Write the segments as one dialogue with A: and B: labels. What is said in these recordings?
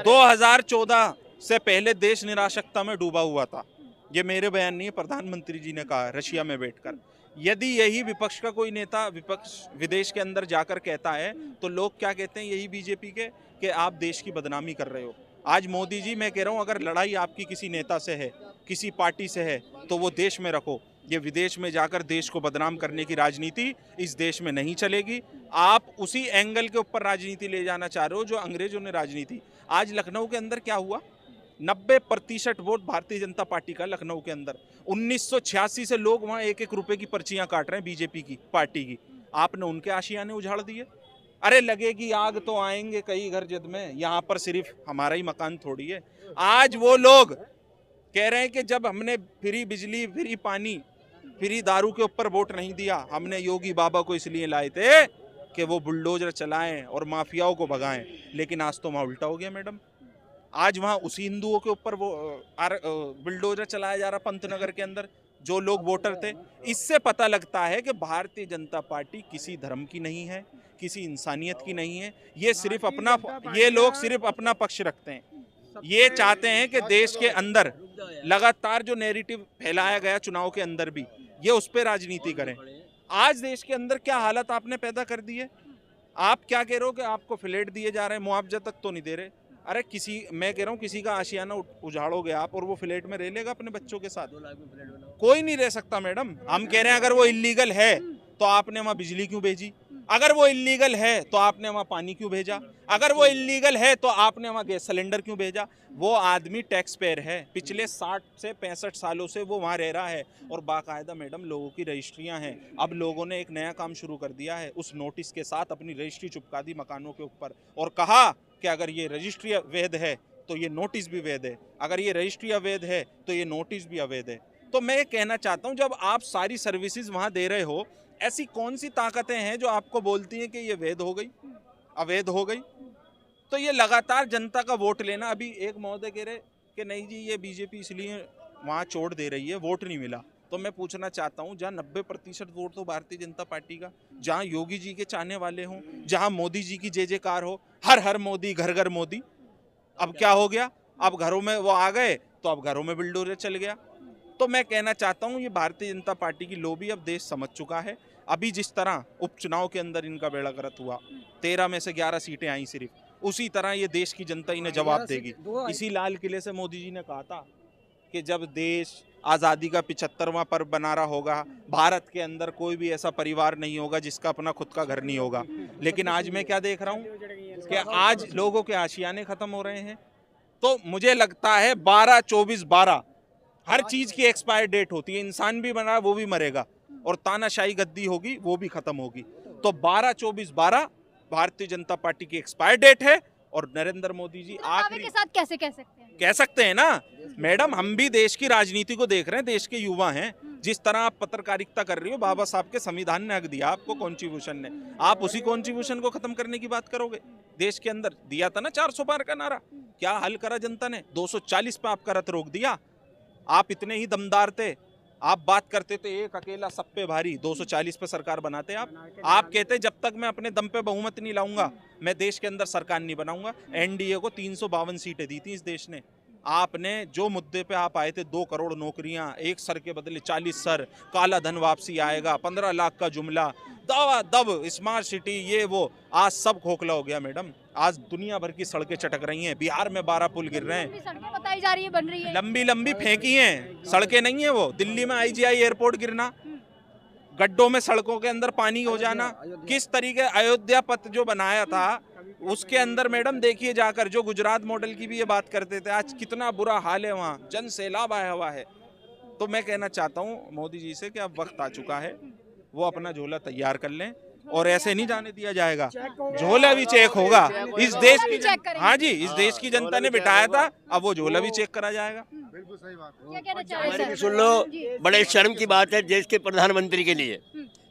A: 2014 से पहले देश निराशकता में डूबा हुआ था। ये मेरे बयान नहीं है, प्रधानमंत्री जी ने कहा रशिया में बैठकर। यदि यही विपक्ष का कोई नेता विपक्ष विदेश के अंदर जाकर कहता है तो लोग क्या कहते हैं यही बीजेपी के कि आप देश की बदनामी कर रहे हो। आज मोदी जी, मैं कह रहा हूँ, अगर लड़ाई आपकी किसी नेता से है, किसी पार्टी से है, तो वो देश में रखो। ये विदेश में जाकर देश को बदनाम करने की राजनीति इस देश में नहीं चलेगी। आप उसी एंगल के ऊपर राजनीति ले जाना चाह रहे हो जो अंग्रेजों ने राजनीति। आज लखनऊ के अंदर क्या हुआ, 90% वोट भारतीय जनता पार्टी का लखनऊ के अंदर। 1986 से लोग वहां 1-1 रुपए की पर्चियां काट रहे हैं बीजेपी की पार्टी की। आपने उनके आशियाने उजाड़ दिए। अरे लगेगी आग तो आएंगे कई घर जद में, यहाँ पर सिर्फ हमारा ही मकान थोड़ी है। आज वो लोग कह रहे हैं कि जब हमने फ्री बिजली, फ्री पानी, फ्री दारू के ऊपर वोट नहीं दिया, हमने योगी बाबा को इसलिए लाए थे कि वो बुलडोजर चलाएं और माफियाओं को भगाएं। लेकिन आज तो वहां उल्टा हो गया मैडम। आज वहां उसी हिंदुओं के ऊपर वो बुलडोजर चलाया जा रहा पंतनगर के अंदर, जो लोग वोटर थे। इससे पता लगता है कि भारतीय जनता पार्टी किसी धर्म की नहीं है, किसी इंसानियत की नहीं है। ये लोग सिर्फ अपना पक्ष रखते हैं। ये चाहते हैं कि देश के अंदर लगातार जो नैरेटिव फैलाया गया चुनाव के अंदर भी, ये उस पर राजनीति करें। आज देश के अंदर क्या हालत आपने पैदा कर दी है। आप क्या कह रहे हो कि आपको फ्लैट दिए जा रहे हैं, मुआवजा तक तो नहीं दे रहे। अरे मैं कह रहा हूँ किसी का आशियाना उजाड़ोगे आप और वो फ्लैट में रह लेगा अपने बच्चों के साथ? कोई नहीं रह सकता मैडम। हम कह रहे हैं अगर वो इलीगल है तो आपने वहाँ बिजली क्यों भेजी? अगर वो इलीगल है तो आपने वहाँ पानी क्यों भेजा? अगर वो इलीगल है तो आपने वहाँ गैस सिलेंडर क्यों भेजा? वो आदमी टैक्स पेयर है, पिछले 60 से 65 सालों से वो वहाँ रह रहा है और बाकायदा मैडम लोगों की रजिस्ट्रियाँ हैं। अब लोगों ने एक नया काम शुरू कर दिया है, उस नोटिस के साथ अपनी रजिस्ट्री चिपका दी मकानों के ऊपर और कहा कि अगर ये रजिस्ट्री अवैध है तो ये नोटिस भी वैध है, अगर ये रजिस्ट्री अवैध है तो ये नोटिस भी अवैध है। तो मैं ये कहना चाहता हूँ, जब आप सारी सर्विसेज वहाँ दे रहे हो, ऐसी कौन सी ताकतें हैं जो आपको बोलती हैं कि ये वैध हो गई, अवैध हो गई? तो ये लगातार जनता का वोट लेना। अभी एक महोदय कह रहे कि नहीं जी ये बीजेपी इसलिए वहाँ चोट दे रही है, वोट नहीं मिला। तो मैं पूछना चाहता हूँ, जहाँ 90% वोट तो भारतीय जनता पार्टी का, जहाँ योगी जी के चाहने वाले हों, जहाँ मोदी जी की जय जयकार हो, हर हर मोदी, घर घर मोदी, अब क्या हो गया? अब घरों में वो आ गए तो अब घरों में बुलडोजर चल गया। तो मैं कहना चाहता हूँ ये भारतीय जनता पार्टी की लोबी अब देश समझ चुका है। अभी जिस तरह उपचुनाव के अंदर इनका बेड़ा गर्क हुआ, 13 में से 11 सीटें आई सिर्फ, उसी तरह ये देश की जनता इन्हें जवाब देगी। इसी लाल किले से मोदी जी ने कहा था कि जब देश आज़ादी का 75वां पर्व बना रहा होगा, भारत के अंदर कोई भी ऐसा परिवार नहीं होगा जिसका अपना खुद का घर नहीं होगा। लेकिन आज मैं क्या देख रहा हूँ कि आज लोगों के आशियाने खत्म हो रहे हैं। तो मुझे लगता है 12, 24, 12 हर चीज की एक्सपायर डेट होती है। इंसान भी बना वो भी मरेगा और तानाशाही गद्दी होगी वो भी खत्म होगी। तो 12, 24, 12 भारतीय जनता पार्टी की एक्सपायर डेट है और नरेंद्र मोदी जी आखिरी
B: के साथ कैसे कह सकते हैं?
A: कह सकते हैं ना मैडम। हम भी देश की राजनीति को देख रहे हैं, देश के युवा हैं। जिस तरह आप पत्रकारिता कर रही हो, बाबा साहब के संविधान ने हक दिया आपको, कॉन्स्टिट्यूशन ने, आप उसी कॉन्स्टिट्यूशन को खत्म करने की बात करोगे? देश के अंदर दिया था ना 400 पार का नारा, क्या हल करा जनता ने? 240 पे आपका रथ रोक दिया। आप इतने ही दमदार थे, आप बात करते थे एक अकेला सब पे भारी, 240 पे सरकार बनाते आप कहते जब तक मैं अपने दम पे बहुमत नहीं लाऊंगा मैं देश के अंदर सरकार नहीं बनाऊंगा। एनडीए को 352 सीटें दी थी इस देश ने। आपने जो मुद्दे पे आप आए थे, 2 करोड़ नौकरियां, एक सर के बदले 40 सर, काला धन वापसी आएगा, 15 लाख का जुमला, दवा दब स्मार्ट सिटी, ये वो, आज सब खोखला हो गया मैडम। आज दुनिया भर की सड़कें चटक रही हैं, बिहार में 12 पुल गिर रहे हैं,
B: सड़कें बताई जा रही है, बन रही है,
A: लंबी लंबी फेंकी हैं, सड़कें नहीं है वो। दिल्ली में IGI एयरपोर्ट गिरना, गड्ढों में सड़कों के अंदर पानी हो जाना, किस तरीके अयोध्या पथ जो बनाया था उसके अंदर मैडम देखिए जाकर, जो गुजरात मॉडल की भी ये बात करते थे, आज कितना बुरा हाल है, वहाँ जन सैलाब आया हुआ है। तो मैं कहना चाहता हूँ मोदी जी से कि अब वक्त आ चुका है, वो अपना झोला तैयार कर लें और ऐसे नहीं जाने दिया जाएगा। झोला भी चेक होगा इस देश की, हाँ जी, इस देश की जनता ने बिठाया था, अब वो झोला भी चेक करा जाएगा।
B: बिल्कुल सही बात। क्या कहना चाह रहे हैं?
C: सुन लो, बड़े शर्म की बात है देश के प्रधानमंत्री के लिए।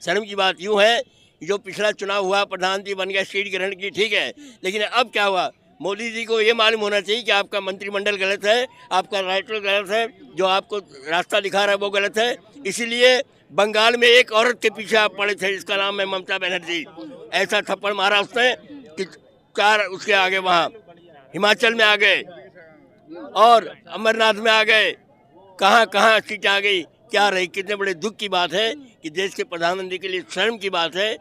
C: शर्म की बात यूँ है, जो पिछला चुनाव हुआ प्रधानमंत्री बन गया, सीट ग्रहण की, ठीक है, लेकिन अब क्या हुआ? मोदी जी को ये मालूम होना चाहिए कि आपका मंत्रिमंडल गलत है, आपका राइटर गलत है, जो आपको रास्ता दिखा रहा है वो गलत है। इसीलिए बंगाल में एक औरत के पीछे आप पड़े थे जिसका नाम है ममता बनर्जी। ऐसा थप्पड़ मारा उसने कि 4 उसके आगे वहाँ हिमाचल में आ गए और अमरनाथ में आ गए, कहाँ कहाँ सीट आ गई, क्या रही। कितने बड़े दुख की बात है कि देश के प्रधानमंत्री के लिए शर्म की बात है,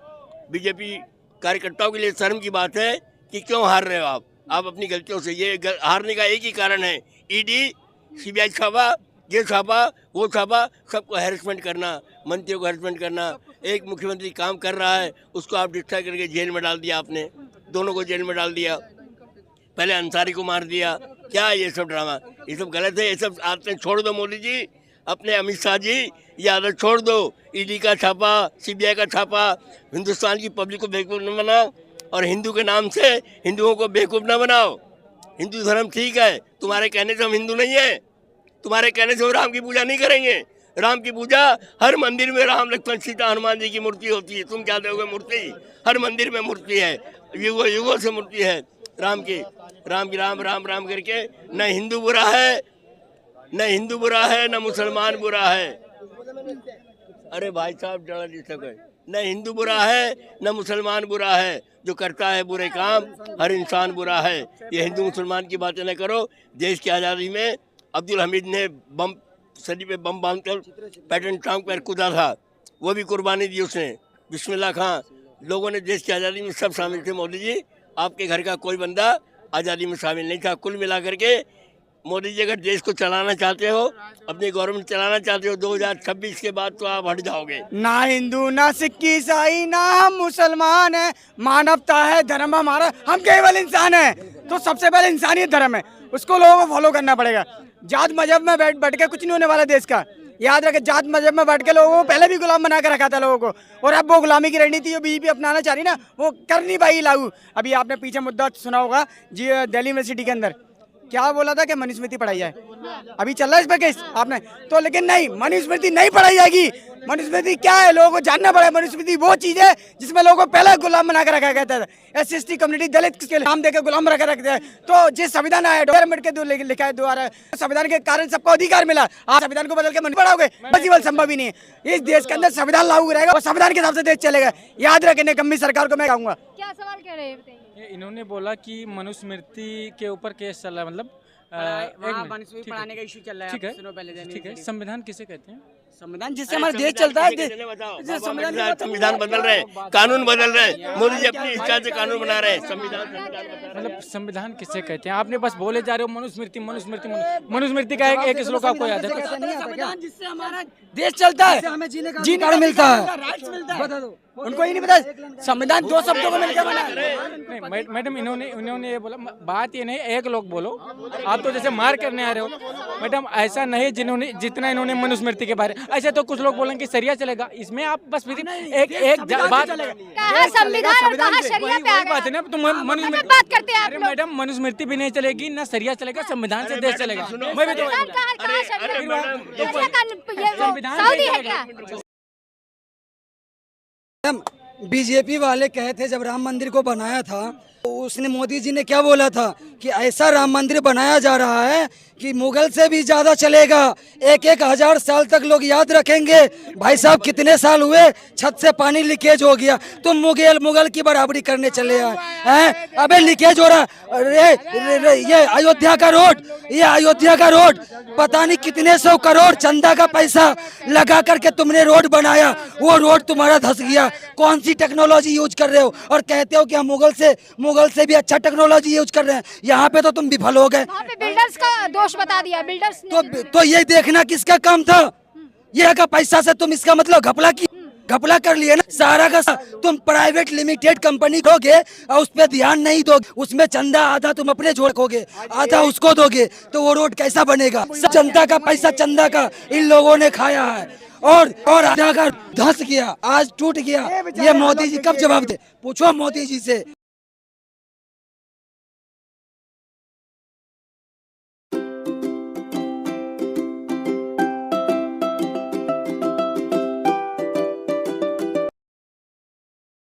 C: बीजेपी कार्यकर्ताओं के लिए शर्म की बात है कि क्यों हार रहे हो आप अपनी गलतियों से। ये हारने का एक ही कारण है, ईडी सीबीआई छापा, ये छापा वो छापा, सबको हैरेसमेंट करना, मंत्रियों को हैरेसमेंट करना। एक मुख्यमंत्री काम कर रहा है, उसको आप डिस्ट्रैक्ट करके जेल में डाल दिया आपने, दोनों को जेल में डाल दिया, पहले अंसारी को मार दिया। क्या ये सब ड्रामा, ये सब गलत है। ये सब आदतें छोड़ दो मोदी जी, अपने अमित शाह जी, ये आदत छोड़ दो। ईडी का छापा, सीबीआई का छापा, हिंदुस्तान की पब्लिक को बेवकूफ़ न बनाओ और हिंदू के नाम से हिंदुओं को बेवकूफ़ न बनाओ। हिंदू धर्म ठीक है, तुम्हारे कहने से हम हिंदू नहीं है, तुम्हारे कहने से हम राम की पूजा नहीं करेंगे। राम की पूजा हर मंदिर में राम लक्ष्मण सीता हनुमान जी की मूर्ति होती है। तुम क्या दोगे मूर्ति? हर मंदिर में मूर्ति है, युगों युगों से मूर्ति है राम की। राम राम राम करके न हिंदू बुरा है, न हिंदू बुरा है, न मुसलमान बुरा है। अरे भाई साहब जर्नलिस्ट है, न हिंदू बुरा है न मुसलमान बुरा है, जो करता है बुरे काम हर इंसान बुरा है। ये हिंदू मुसलमान की बातें न करो। देश की आज़ादी में अब्दुल हमीद ने बम सदी पे बम बांधकर पैटर्न टांग पर कूदा था, वो भी कुर्बानी दी उसने। बिस्मिल्लाह खां, लोगों ने देश की आज़ादी में सब शामिल थे। मोदी जी, आपके घर का कोई बंदा आज़ादी में शामिल नहीं था। कुल मिला करके मोदी जी, अगर देश को चलाना चाहते हो, अपनी गवर्नमेंट चलाना चाहते हो 2026 के बाद, तो आप हट जाओगे।
D: ना हिंदू ना सिख ईसाई ना हम मुसलमान है, मानवता है धर्म हमारा, हम केवल इंसान है। तो सबसे पहले इंसानियत धर्म है, उसको लोगों को फॉलो करना पड़ेगा। जात मजहब में बैठ के कुछ नहीं होने वाला देश का। याद रखे, जात मजहब में बैठ के लोगों को पहले भी गुलाम बना कर रखा था लोगों को, और अब वो गुलामी की रणनीति जो बीजेपी अपनाना चाह रही ना, वो कर नहीं पाई लागू। अभी आपने पीछे मुद्दा सुना होगा जी, दिल्ली यूनिवर्सिटी के अंदर क्या बोला था कि मनुस्मृति पढ़ाई जाए, अभी चल रहा है इस पर केस आपने तो। लेकिन नहीं, मनुस्मृति नहीं पढ़ाई जाएगी। मनुस्मृति क्या है, लोगों को जानना पड़ेगा। मनुस्मृति वो चीज है जिसमें लोगों को पहले गुलाम बना कर रखा गया था। SC/ST कम्युनिटी, दलित के नाम देकर गुलाम बना कर रखते हैं। तो जिस संविधान आया गवर्नमेंट के लिखा है द्वारा, संविधान के कारण सबको अधिकार मिला। आप संविधान को बदल के पढ़ाओगे, पॉसिबल संभव ही नहीं है। इस देश के अंदर संविधान लागू रहेगा और संविधान के हिसाब से देश चलेगा। याद रखें, निकम्मी सरकार को मैं कहूँगा।
B: क्या सवाल कह रहे हैं बताइए?
E: इन्होंने बोला कि मनुस्मृति के ऊपर केस चल रहा है, मतलब
D: पढ़ाने का इशू चल रहा है।
E: ठीक है, संविधान किसे कहते हैं?
D: संविधान जिससे हमारा देश चलता है।
C: संविधान बदल रहे, कानून बदल रहे, मोदी जी अपनी इच्छा से कानून बना रहे हैं। संविधान
E: मतलब संविधान किसे कहते हैं? आपने बस बोले जा रहे हो मनुस्मृति मनुस्मृति मनुस्मृति का एक श्लोक आपको याद है?
D: संविधान जिससे हमारा देश चलता है, हमें जीने का मिलता है, बता दो उनको ही नहीं पता। संविधान दो शब्दों को मिलकर बना है।
E: मैडम, इन्होंने ये बोला, बात ये नहीं एक लोग बोलो, आप तो जैसे मार करने आ रहे हो। मैडम ऐसा नहीं, जितना इन्होंने मनुस्मृति के बारे, ऐसे तो कुछ लोग बोलेंगे कि शरिया चलेगा। इसमें आप बस एक बात,
B: संविधान और कहाँ शरिया पे आ गया?
E: बात है ना, तो मनुस्मृति
B: बात करते हैं आप
E: लोग। मैडम, मनुस्मृति भी नहीं चलेगी ना शरिया चलेगा, संविधान से देश चलेगा। मैं भी तो
B: सऊदी है क्या?
F: बीजेपी वाले कहे थे जब राम मंदिर को बनाया था, तो उसने मोदी जी ने क्या बोला था कि ऐसा राम मंदिर बनाया जा रहा है कि मुगल से भी ज्यादा चलेगा, 1,000 साल तक लोग याद रखेंगे। भाई साहब कितने साल हुए, छत से पानी लीकेज हो गया, तुम मुगल की बराबरी करने चले आए हैं। अबे लीकेज हो रहा, ये अयोध्या का रोड पता नहीं कितने 100 करोड़ चंदा का पैसा लगा करके तुमने रोड बनाया, वो रोड तुम्हारा धंस गया। कौन सी टेक्नोलॉजी यूज कर रहे हो और कहते हो कि हम मुगल से भी अच्छा टेक्नोलॉजी यूज कर रहे हैं। यहाँ पे तो तुम विफल हो गए।
B: बिल्डर्स का दोष बता दिया, बिल्डर्स
F: तो ये देखना किसका काम था। ये का पैसा से तुम इसका मतलब घपला कर लिए ना। सारा का तुम प्राइवेट लिमिटेड कंपनी दोगे और उस पर ध्यान नहीं दोगे, उसमें चंदा आधा तुम अपने जोड़ोगे, आधा उसको दोगे, तो वो रोड कैसा बनेगा? जनता का पैसा, चंदा का इन लोगों ने खाया है और आधा का धंस गया, आज टूट गया। ये मोदी जी कब जवाब दे? पूछो मोदी जी से।